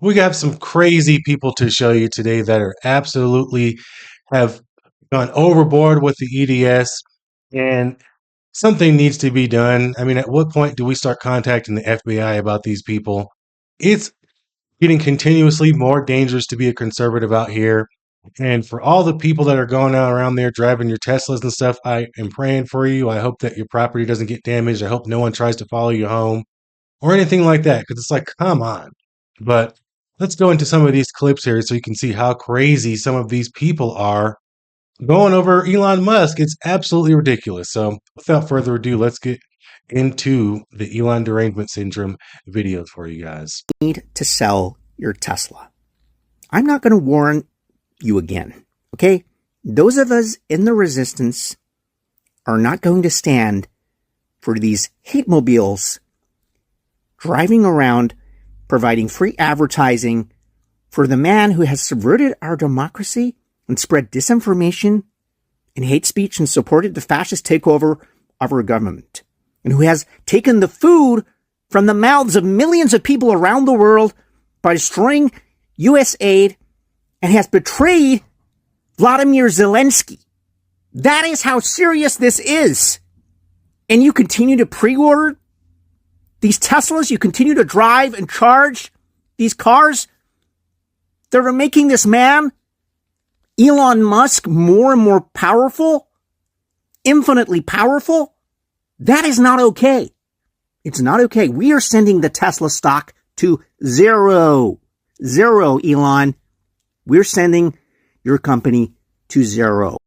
We have some crazy people to show you today that are absolutely have gone overboard with the EDS, and something needs to be done. I mean, at what point do we start contacting the FBI about these people? It's getting continuously more dangerous to be a conservative out here. And for all the people that are going out around there driving your Teslas and stuff, I am praying for you. I hope that your property doesn't get damaged. I hope no one tries to follow you home or anything like that, because it's like, come on. But let's go into some of these clips here so you can see how crazy some of these people are going over Elon Musk. It's absolutely ridiculous. So without further ado, let's get into the Elon derangement syndrome videos for you guys. Need to sell your Tesla. I'm not going to warn you again, okay? Those of us in the resistance are not going to stand for these hate mobiles driving around providing free advertising for the man who has subverted our democracy and spread disinformation and hate speech and supported the fascist takeover of our government, and who has taken the food from the mouths of millions of people around the world by destroying U.S. aid and has betrayed Vladimir Zelensky. That is how serious this is. And you continue to pre-order these Teslas, you continue to drive and charge these cars that are making this man, Elon Musk, more and more powerful, infinitely powerful. That is not okay. It's not okay. We are sending the Tesla stock to zero. Zero, Elon. We're sending your company to zero.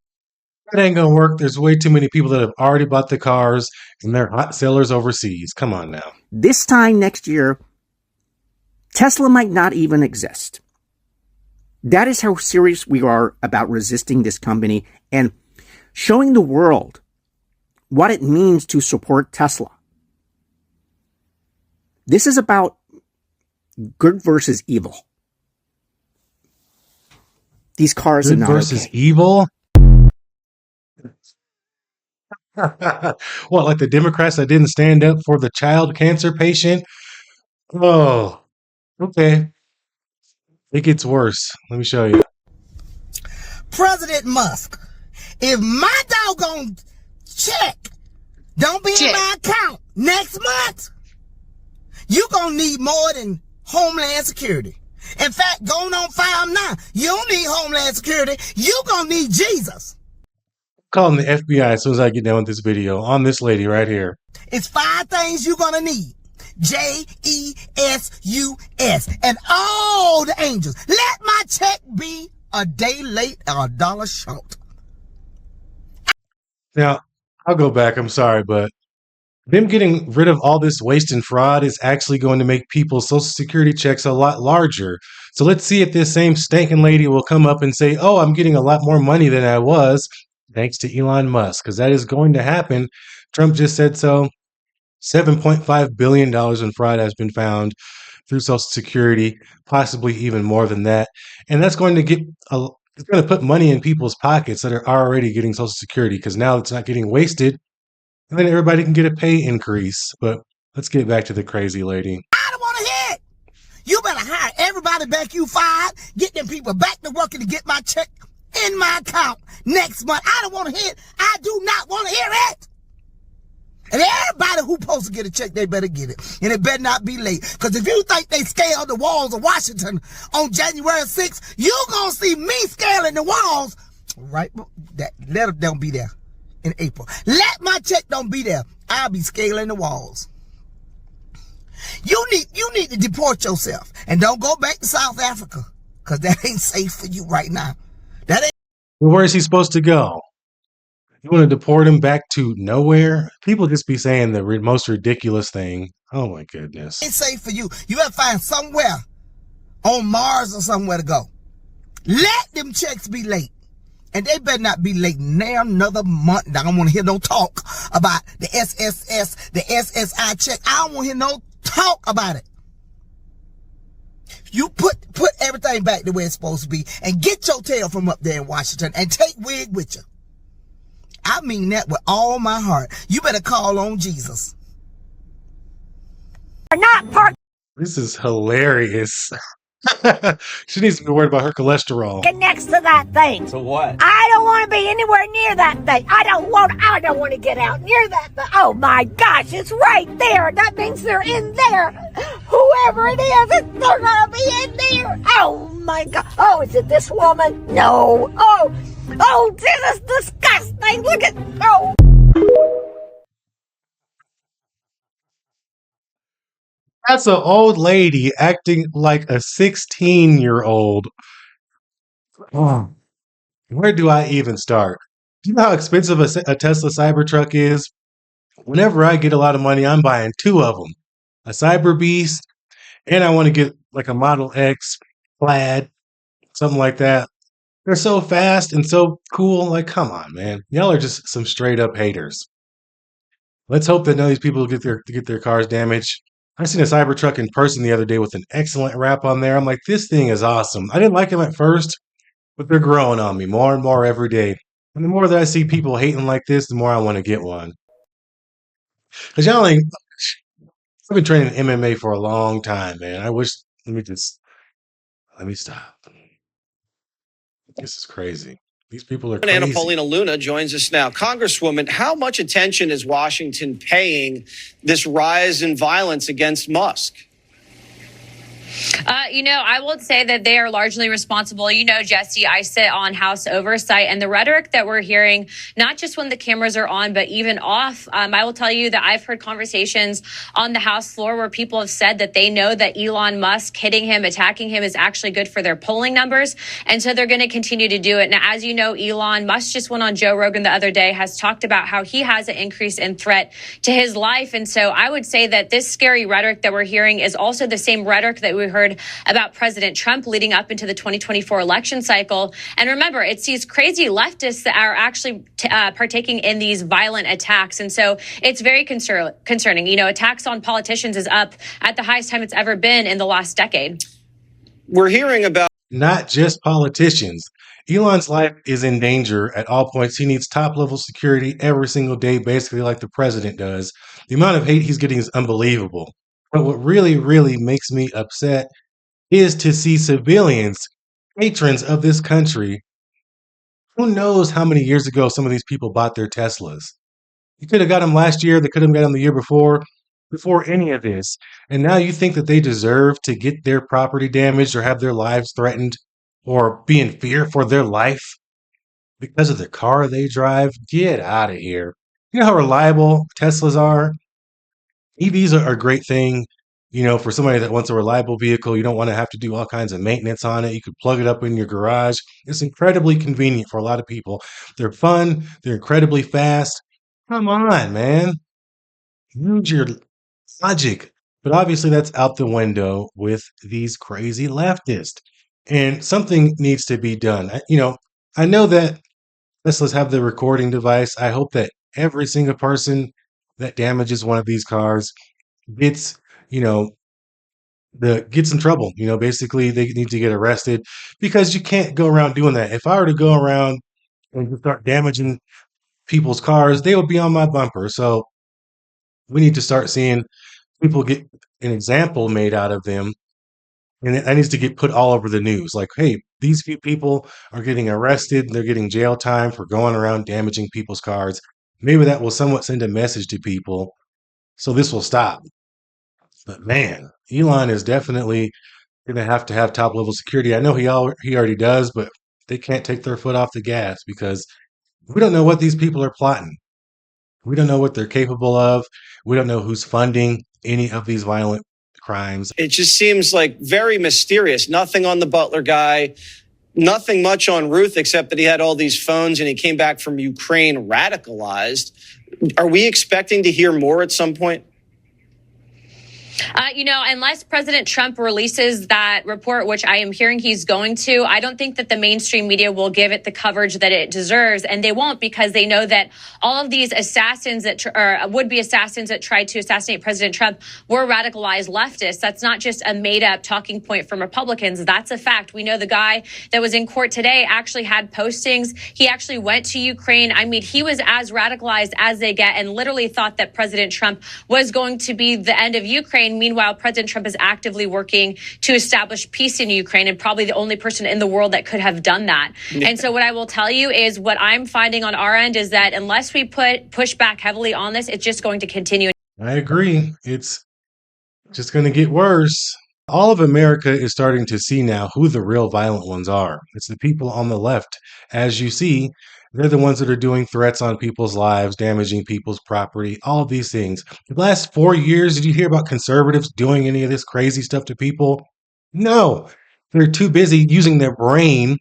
That ain't gonna work. There's way too many people that have already bought the cars and they're hot sellers overseas. Come on now. This time next year, Tesla might not even exist. That is how serious we are about resisting this company and showing the world what it means to support Tesla. This is about good versus evil. These cars Good are not versus okay. evil? What, like the Democrats that didn't stand up for the child cancer patient? Oh, okay. It gets worse. Let me show you. President Musk, if my doggone check don't be in my account next month, you gonna need more than Homeland Security. In fact, going on 5 now, you don't need Homeland Security, you gonna need Jesus. Calling the FBI as soon as I get done with this video on this lady right here. It's 5 things you're gonna need. JESUS and all the angels. Let my check be a day late or a dollar short. Now, I'll go back. I'm sorry, but them getting rid of all this waste and fraud is actually going to make people's Social Security checks a lot larger. So let's see if this same stinking lady will come up and say, oh, I'm getting a lot more money than I was, thanks to Elon Musk, because that is going to happen. Trump just said so. $7.5 billion in fraud has been found through Social Security, possibly even more than that. And that's going to it's going to put money in people's pockets that are already getting Social Security, because now it's not getting wasted. And then everybody can get a pay increase. But let's get back to the crazy lady. I don't want to hear it. You better hire everybody back you fired, get them people back to working to get my check in my account next month. I don't want to hear it. I do not want to hear it. And everybody who's supposed to get a check, they better get it. And it better not be late. Because if you think they scaled the walls of Washington on January 6th, you're going to see me scaling the walls. Right? That letter don't be there in April. Let my check don't be there. I'll be scaling the walls. You need to deport yourself. And don't go back to South Africa. Because that ain't safe for you right now. That ain't. Well, where is he supposed to go? You want to deport him back to nowhere? People just be saying the most ridiculous thing. Oh my goodness. Ain't safe for you. You better find somewhere on Mars or somewhere to go. Let them checks be late. And they better not be late now another month. I don't want to hear no talk about the SSS, the SSI check. I don't want to hear no talk about it. You put everything back the way it's supposed to be and get your tail from up there in Washington and take wig with you. I mean that with all my heart. You better call on Jesus. This is hilarious. She needs to be worried about her cholesterol. Get next to that thing. So what? I don't want to be anywhere near that thing. I don't want to get out near that thing. Oh my gosh, it's right there. That means they're in there. Whoever it is, they're gonna be in there. Oh my God. Oh, is it this woman? No. Oh, this is disgusting. Look at, oh. That's an old lady acting like a 16-year-old. Oh, where do I even start? Do you know how expensive a Tesla Cybertruck is? Whenever I get a lot of money, I'm buying two of them. A Cyber Beast, and I want to get like a Model X Plaid, something like that. They're so fast and so cool. Like, come on, man. Y'all are just some straight up haters. Let's hope that none of these people get their cars damaged. I seen a Cybertruck in person the other day with an excellent wrap on there. I'm like, this thing is awesome. I didn't like them at first, but they're growing on me more and more every day. And the more that I see people hating like this, the more I want to get one. Cause y'all ain't. I've been training MMA for a long time, man. I wish. Let me stop. This is crazy. These people are Anna crazy. Paulina Luna joins us now. Congresswoman, how much attention is Washington paying this rise in violence against Musk? I would say that they are largely responsible. Jesse, I sit on House Oversight, and the rhetoric that we're hearing, not just when the cameras are on, but even off. I will tell you that I've heard conversations on the House floor where people have said that they know that Elon Musk hitting him, attacking him is actually good for their polling numbers. And so they're going to continue to do it. Now, as you know, Elon Musk just went on Joe Rogan the other day, has talked about how he has an increase in threat to his life. And so I would say that this scary rhetoric that we're hearing is also the same rhetoric that we heard about President Trump leading up into the 2024 election cycle. And remember, it's these crazy leftists that are actually partaking in these violent attacks. And so it's very concerning. Attacks on politicians is up at the highest time it's ever been in the last decade. We're hearing about Not just politicians. Elon's life is in danger at all points. He needs top level security every single day, basically like the president does. The amount of hate he's getting is unbelievable. But what really, really makes me upset is to see civilians, patrons of this country. Who knows how many years ago some of these people bought their Teslas? You could have got them last year. They could have got them the year before any of this. And now you think that they deserve to get their property damaged or have their lives threatened or be in fear for their life because of the car they drive? Get out of here. You know how reliable Teslas are? EVs are a great thing, for somebody that wants a reliable vehicle. You don't want to have to do all kinds of maintenance on it. You could plug it up in your garage. It's incredibly convenient for a lot of people. They're fun. They're incredibly fast. Come on, man. Use your logic. But obviously, that's out the window with these crazy leftists. And something needs to be done. I know that Teslas have the recording device. I hope that every single person that damages one of these cars gets, you know, gets in trouble. Basically they need to get arrested because you can't go around doing that. If I were to go around and just start damaging people's cars, they would be on my bumper. So we need to start seeing people get an example made out of them. And that needs to get put all over the news. Like, hey, these few people are getting arrested. They're getting jail time for going around damaging people's cars. Maybe that will somewhat send a message to people. So this will stop. But man, Elon is definitely going to have top level security. I know he already does, but they can't take their foot off the gas because we don't know what these people are plotting. We don't know what they're capable of. We don't know who's funding any of these violent crimes. It just seems like very mysterious. Nothing on the Butler guy, nothing much on Ruth, except that he had all these phones and he came back from Ukraine radicalized. Are we expecting to hear more at some point? Unless President Trump releases that report, which I am hearing he's going to, I don't think that the mainstream media will give it the coverage that it deserves. And they won't, because they know that all of these assassins would-be assassins that tried to assassinate President Trump were radicalized leftists. That's not just a made-up talking point from Republicans. That's a fact. We know the guy that was in court today actually had postings. He actually went to Ukraine. I mean, he was as radicalized as they get and literally thought that President Trump was going to be the end of Ukraine. Ukraine. Meanwhile, President Trump is actively working to establish peace in Ukraine, and probably the only person in the world that could have done that. Yeah. And so what I will tell you is what I'm finding on our end is that unless we push back heavily on this, it's just going to continue. I agree. It's just going to get worse. All of America is starting to see now who the real violent ones are. It's the people on the left. As you see, they're the ones that are doing threats on people's lives, damaging people's property, all of these things. The last 4 years, did you hear about conservatives doing any of this crazy stuff to people? No. They're too busy using their brain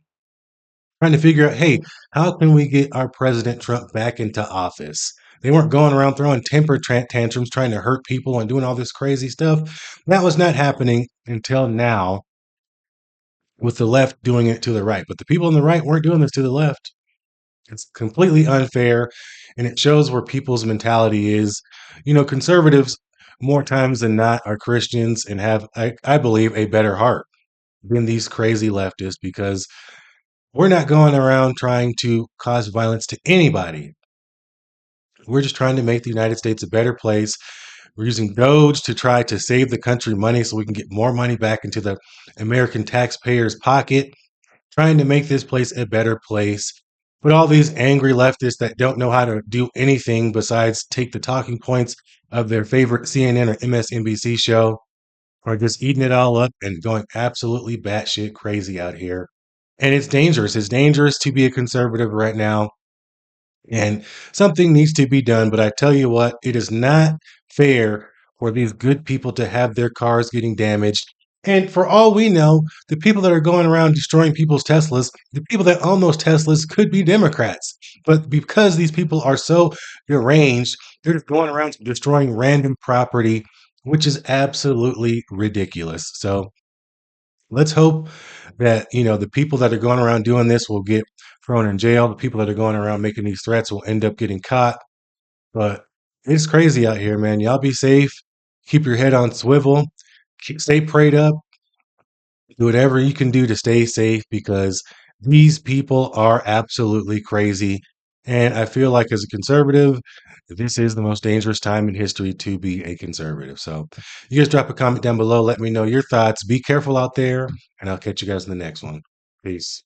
trying to figure out, hey, how can we get our President Trump back into office? They weren't going around throwing temper tantrums, trying to hurt people and doing all this crazy stuff. That was not happening until now with the left doing it to the right. But the people on the right weren't doing this to the left. It's completely unfair, and it shows where people's mentality is. You know, conservatives, more times than not, are Christians and have, I believe, a better heart than these crazy leftists because we're not going around trying to cause violence to anybody. We're just trying to make the United States a better place. We're using DOGE to try to save the country money so we can get more money back into the American taxpayers' pocket, trying to make this place a better place. But all these angry leftists that don't know how to do anything besides take the talking points of their favorite CNN or MSNBC show are just eating it all up and going absolutely batshit crazy out here. And it's dangerous. It's dangerous to be a conservative right now. And something needs to be done. But I tell you what, it is not fair for these good people to have their cars getting damaged. And for all we know, the people that are going around destroying people's Teslas, the people that own those Teslas could be Democrats. But because these people are so deranged, they're just going around destroying random property, which is absolutely ridiculous. So let's hope that, you know, the people that are going around doing this will get thrown in jail. The people that are going around making these threats will end up getting caught. But it's crazy out here, man. Y'all be safe. Keep your head on swivel. Stay prayed up. Do whatever you can do to stay safe because these people are absolutely crazy. And I feel like as a conservative, this is the most dangerous time in history to be a conservative. So you guys drop a comment down below. Let me know your thoughts. Be careful out there, and I'll catch you guys in the next one. Peace.